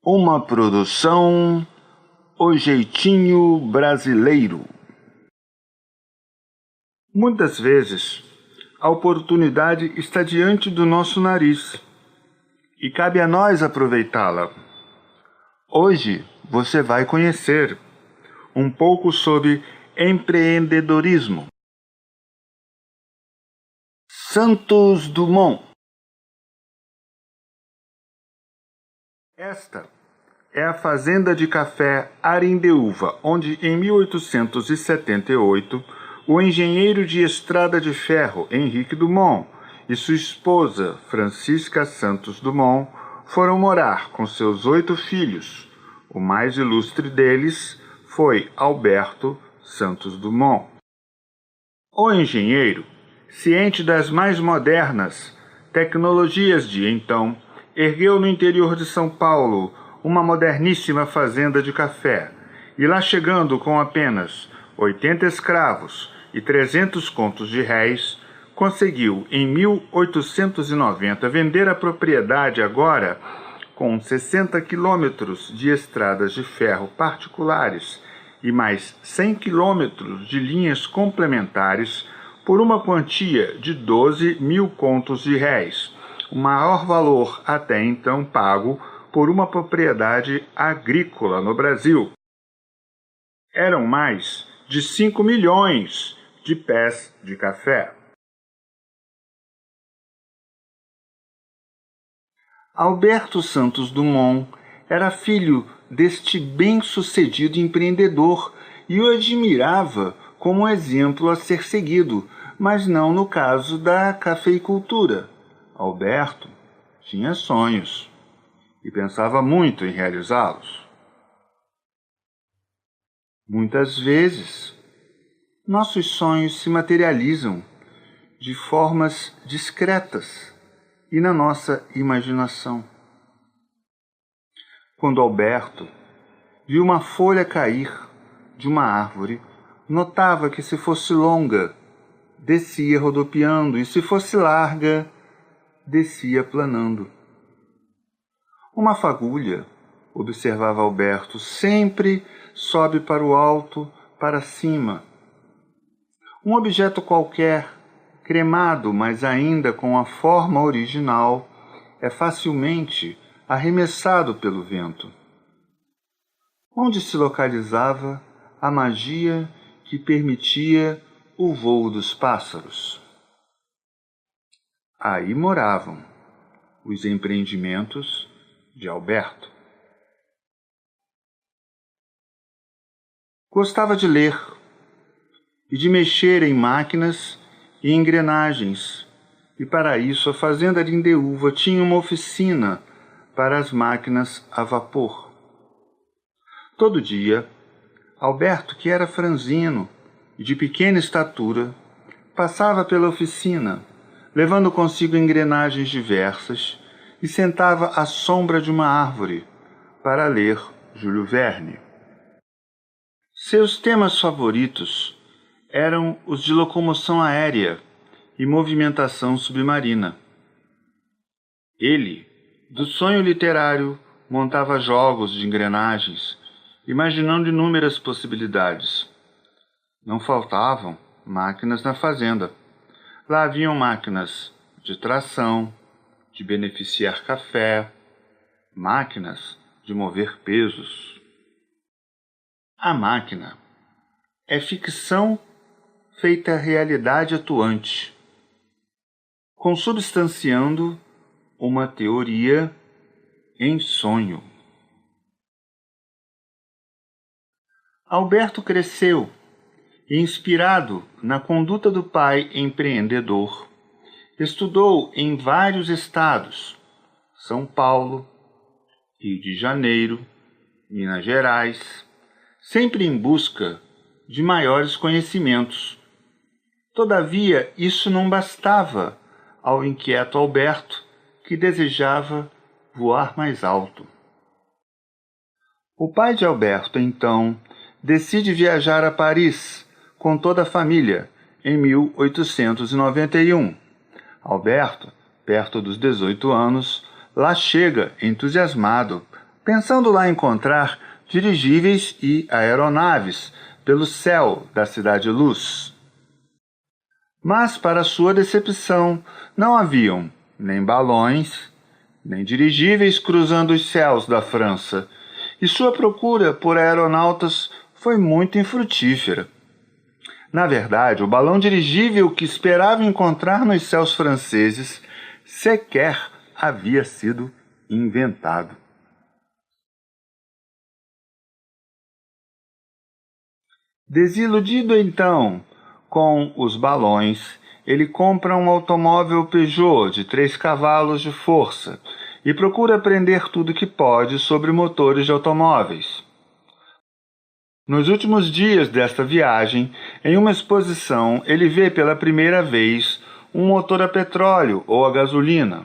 Uma produção O Jeitinho Brasileiro. Muitas vezes, a oportunidade está diante do nosso nariz e cabe a nós aproveitá-la. Hoje você vai conhecer um pouco sobre empreendedorismo. Santos Dumont. Esta é a fazenda de café Arindeúva, onde em 1878 o engenheiro de estrada de ferro Henrique Dumont e sua esposa Francisca Santos Dumont foram morar com seus 8 filhos. O mais ilustre deles foi Alberto Santos Dumont. O engenheiro, ciente das mais modernas tecnologias de então, ergueu no interior de São Paulo uma moderníssima fazenda de café, e lá chegando com apenas 80 escravos e 300 contos de réis, conseguiu em 1890 vender a propriedade agora com 60 quilômetros de estradas de ferro particulares e mais 100 quilômetros de linhas complementares por uma quantia de 12 mil contos de réis, o maior valor até então pago por uma propriedade agrícola no Brasil. Eram mais de 5 milhões de pés de café. Alberto Santos Dumont era filho deste bem-sucedido empreendedor e o admirava como um exemplo a ser seguido, mas não no caso da cafeicultura. Alberto tinha sonhos e pensava muito em realizá-los. Muitas vezes, nossos sonhos se materializam de formas discretas e na nossa imaginação. Quando Alberto viu uma folha cair de uma árvore, notava que se fosse longa, descia rodopiando, e se fosse larga, descia planando. Uma fagulha, observava Alberto, sempre sobe para o alto, para cima. Um objeto qualquer, cremado, mas ainda com a forma original, é facilmente arremessado pelo vento. Onde se localizava a magia que permitia o voo dos pássaros? Aí moravam os empreendimentos de Alberto. Gostava de ler e de mexer em máquinas e engrenagens, e para isso a fazenda de Arindeúva tinha uma oficina para as máquinas a vapor. Todo dia, Alberto, que era franzino e de pequena estatura, passava pela oficina, levando consigo engrenagens diversas, e sentava à sombra de uma árvore para ler Júlio Verne. Seus temas favoritos eram os de locomoção aérea e movimentação submarina. Ele, do sonho literário, montava jogos de engrenagens, imaginando inúmeras possibilidades. Não faltavam máquinas na fazenda. Lá haviam máquinas de tração, de beneficiar café, máquinas de mover pesos. A máquina é ficção feita realidade atuante, consubstanciando uma teoria em sonho. Alberto cresceu, inspirado na conduta do pai empreendedor. Estudou em vários estados: São Paulo, Rio de Janeiro, Minas Gerais, sempre em busca de maiores conhecimentos. Todavia, isso não bastava ao inquieto Alberto, que desejava voar mais alto. O pai de Alberto, então, decide viajar a Paris com toda a família em 1891. Alberto, perto dos 18 anos, lá chega entusiasmado pensando lá encontrar dirigíveis e aeronaves pelo céu da Cidade Luz. Mas, para sua decepção, não haviam nem balões, nem dirigíveis cruzando os céus da França, e sua procura por aeronautas foi muito infrutífera. Na verdade, o balão dirigível que esperava encontrar nos céus franceses sequer havia sido inventado. Desiludido então com os balões, ele compra um automóvel Peugeot de 3 cavalos de força e procura aprender tudo que pode sobre motores de automóveis. Nos últimos dias desta viagem, em uma exposição, ele vê pela primeira vez um motor a petróleo ou a gasolina.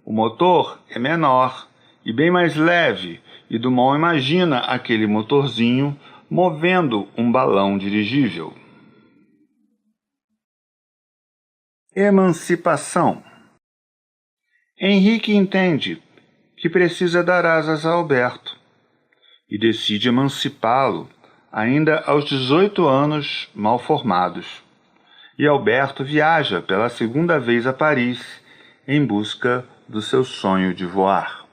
O motor é menor e bem mais leve, e Dumont imagina aquele motorzinho movendo um balão dirigível. Emancipação. Henrique entende que precisa dar asas a Alberto e decide emancipá-lo ainda aos 18 anos mal formados. E Alberto viaja pela segunda vez a Paris em busca do seu sonho de voar.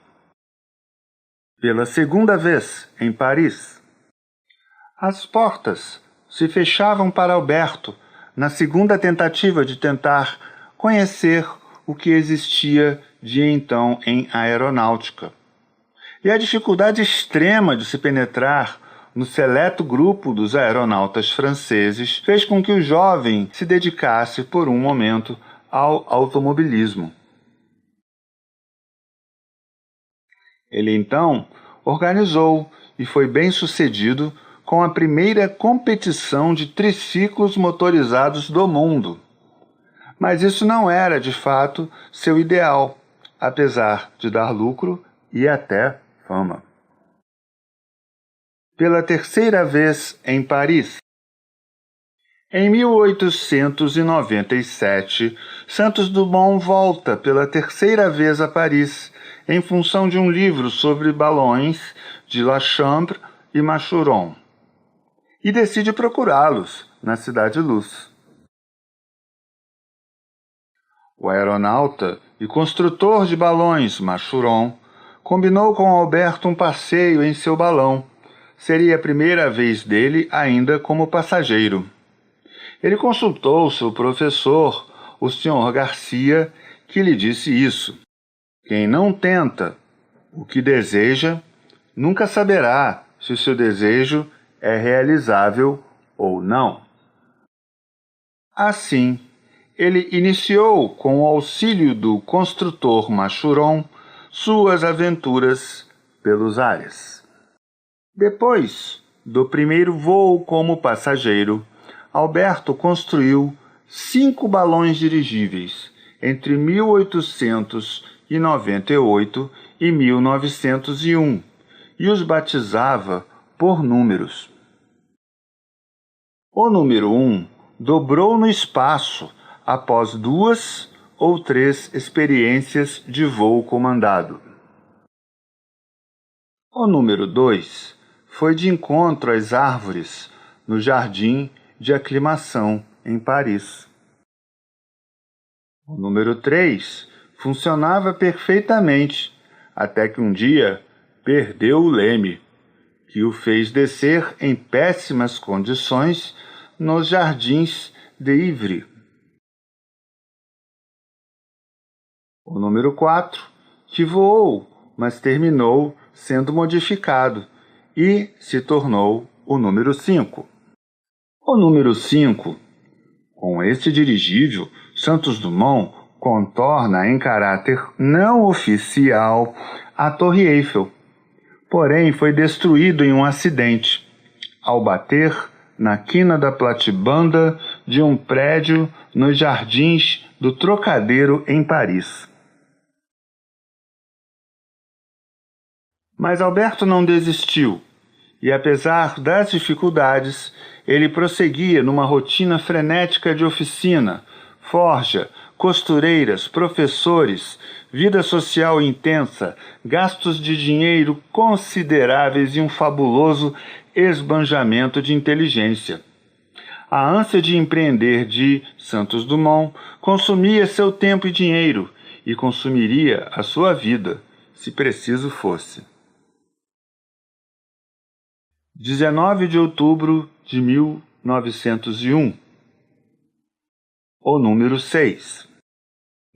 Pela segunda vez em Paris, as portas se fechavam para Alberto na segunda tentativa de tentar conhecer o que existia de então em aeronáutica. E a dificuldade extrema de se penetrar no seleto grupo dos aeronautas franceses fez com que o jovem se dedicasse por um momento ao automobilismo. Ele então organizou e foi bem-sucedido com a primeira competição de triciclos motorizados do mundo. Mas isso não era, de fato, seu ideal, apesar de dar lucro e até fama. Pela terceira vez em Paris. Em 1897, Santos Dumont volta pela terceira vez a Paris, em função de um livro sobre balões de Lachambre e Machuron, e decide procurá-los na Cidade Luz. O aeronauta e construtor de balões Machuron combinou com Alberto um passeio em seu balão. Seria a primeira vez dele ainda como passageiro. Ele consultou seu professor, o Sr. Garcia, que lhe disse isso: quem não tenta o que deseja, nunca saberá se o seu desejo é realizável ou não. Assim, ele iniciou, com o auxílio do construtor Machuron, suas aventuras pelos ares. Depois do primeiro voo como passageiro, Alberto construiu 5 balões dirigíveis entre 1898 e 1901 e os batizava por números. O número 1 dobrou no espaço após 2 ou 3 experiências de voo comandado. O número 2 foi de encontro às árvores no jardim de aclimação em Paris. O número 3 funcionava perfeitamente, até que um dia perdeu o leme, que o fez descer em péssimas condições nos jardins de Ivry. O número 4, que voou, mas terminou sendo modificado e se tornou o número 5. O número 5, com este dirigível, Santos Dumont contorna em caráter não oficial a Torre Eiffel, porém foi destruído em um acidente, ao bater na quina da platibanda de um prédio nos jardins do Trocadeiro em Paris. Mas Alberto não desistiu, e apesar das dificuldades, ele prosseguia numa rotina frenética de oficina, forja, costureiras, professores, vida social intensa, gastos de dinheiro consideráveis e um fabuloso esbanjamento de inteligência. A ânsia de empreender de Santos Dumont consumia seu tempo e dinheiro e consumiria a sua vida, se preciso fosse. 19 de outubro de 1901. O número 6.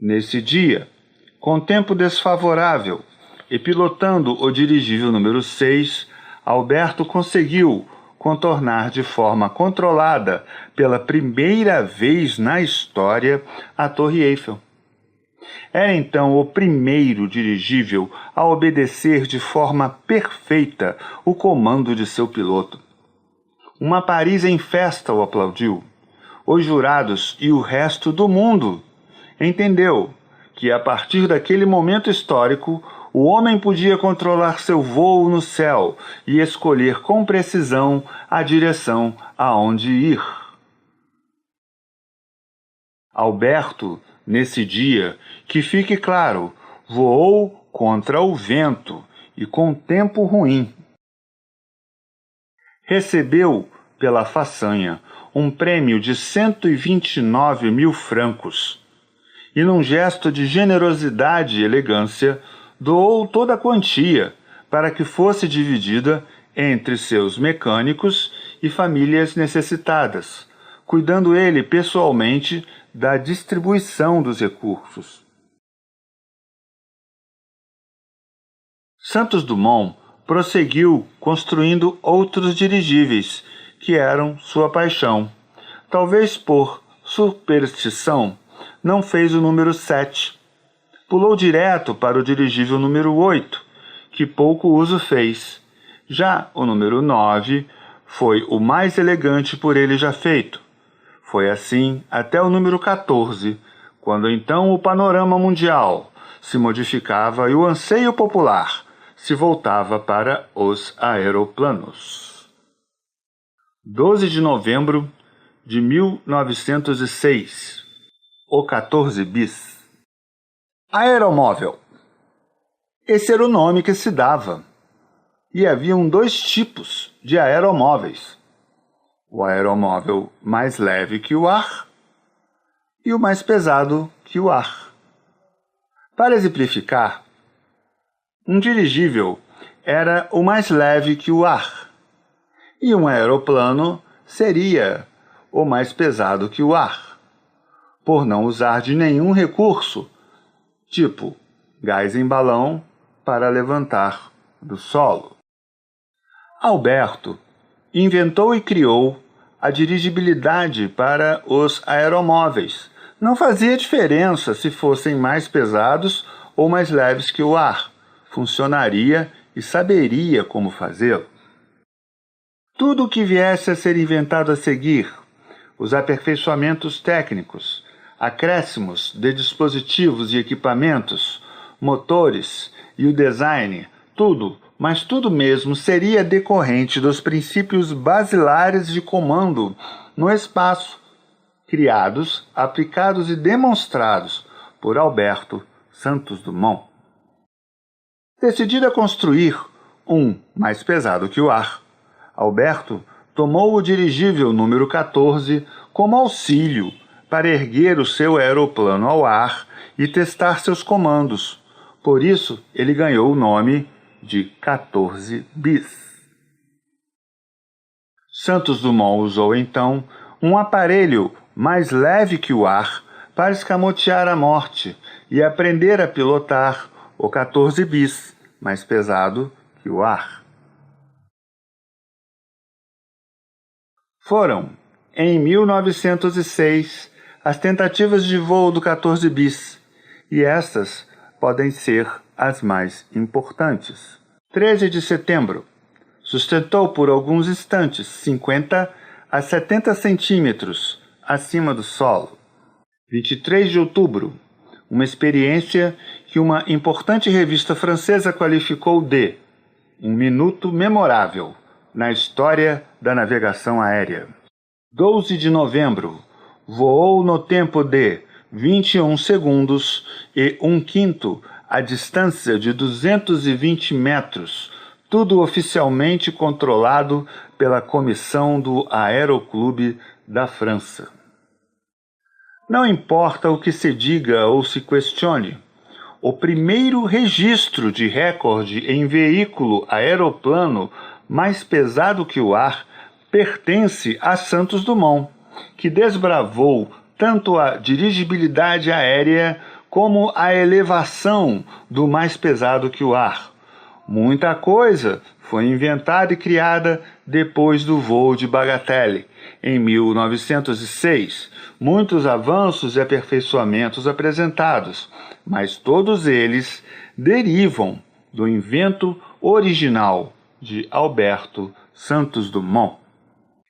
Nesse dia, com tempo desfavorável e pilotando o dirigível número 6, Alberto conseguiu contornar de forma controlada, pela primeira vez na história, a Torre Eiffel. Era então o primeiro dirigível a obedecer de forma perfeita o comando de seu piloto. Uma Paris em festa o aplaudiu. Os jurados e o resto do mundo entendeu que, a partir daquele momento histórico, o homem podia controlar seu voo no céu e escolher com precisão a direção aonde ir. Alberto, nesse dia, que fique claro, voou contra o vento e com tempo ruim. Recebeu, pela façanha, um prêmio de 129 mil francos e, num gesto de generosidade e elegância, doou toda a quantia para que fosse dividida entre seus mecânicos e famílias necessitadas, cuidando ele pessoalmente da distribuição dos recursos. Santos Dumont prosseguiu construindo outros dirigíveis, que eram sua paixão. Talvez por superstição, não fez o número 7. Pulou direto para o dirigível número 8, que pouco uso fez. Já o número 9 foi o mais elegante por ele já feito. Foi assim até o número 14, quando então o panorama mundial se modificava e o anseio popular se voltava para os aeroplanos. 12 de novembro de 1906. O 14 bis. Aeromóvel. Esse era o nome que se dava. E haviam dois tipos de aeromóveis. O aeromóvel mais leve que o ar e o mais pesado que o ar. Para exemplificar, um dirigível era o mais leve que o ar, e um aeroplano seria o mais pesado que o ar, por não usar de nenhum recurso, tipo gás em balão para levantar do solo. Alberto inventou e criou a dirigibilidade para os aeromóveis. Não fazia diferença se fossem mais pesados ou mais leves que o ar. Funcionaria e saberia como fazê-lo. Tudo o que viesse a ser inventado a seguir, os aperfeiçoamentos técnicos, acréscimos de dispositivos e equipamentos, motores e o design, tudo, mas tudo mesmo, seria decorrente dos princípios basilares de comando no espaço, criados, aplicados e demonstrados por Alberto Santos Dumont. Decidido a construir um mais pesado que o ar, Alberto tomou o dirigível número 14 como auxílio para erguer o seu aeroplano ao ar e testar seus comandos. Por isso, ele ganhou o nome de 14 bis. Santos Dumont usou então um aparelho mais leve que o ar para escamotear a morte e aprender a pilotar o 14 bis, mais pesado que o ar. Foram, em 1906, as tentativas de voo do 14 bis, e estas podem ser as mais importantes. 13 de setembro. Sustentou por alguns instantes 50 a 70 centímetros acima do solo. 23 de outubro. Uma experiência que uma importante revista francesa qualificou de um minuto memorável na história da navegação aérea. 12 de novembro. Voou no tempo de 21 segundos e 1/5 a distância de 220 metros, tudo oficialmente controlado pela comissão do Aeroclube da França. Não importa o que se diga ou se questione, o primeiro registro de recorde em veículo aeroplano mais pesado que o ar pertence a Santos Dumont, que desbravou tanto a dirigibilidade aérea como a elevação do mais pesado que o ar. Muita coisa foi inventada e criada depois do voo de Bagatelle, em 1906. Muitos avanços e aperfeiçoamentos apresentados, mas todos eles derivam do invento original de Alberto Santos Dumont.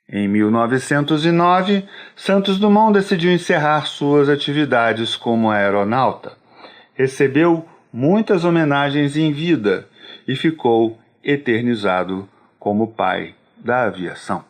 Em 1909, Santos Dumont decidiu encerrar suas atividades como aeronauta. Recebeu muitas homenagens em vida e ficou eternizado como pai da aviação.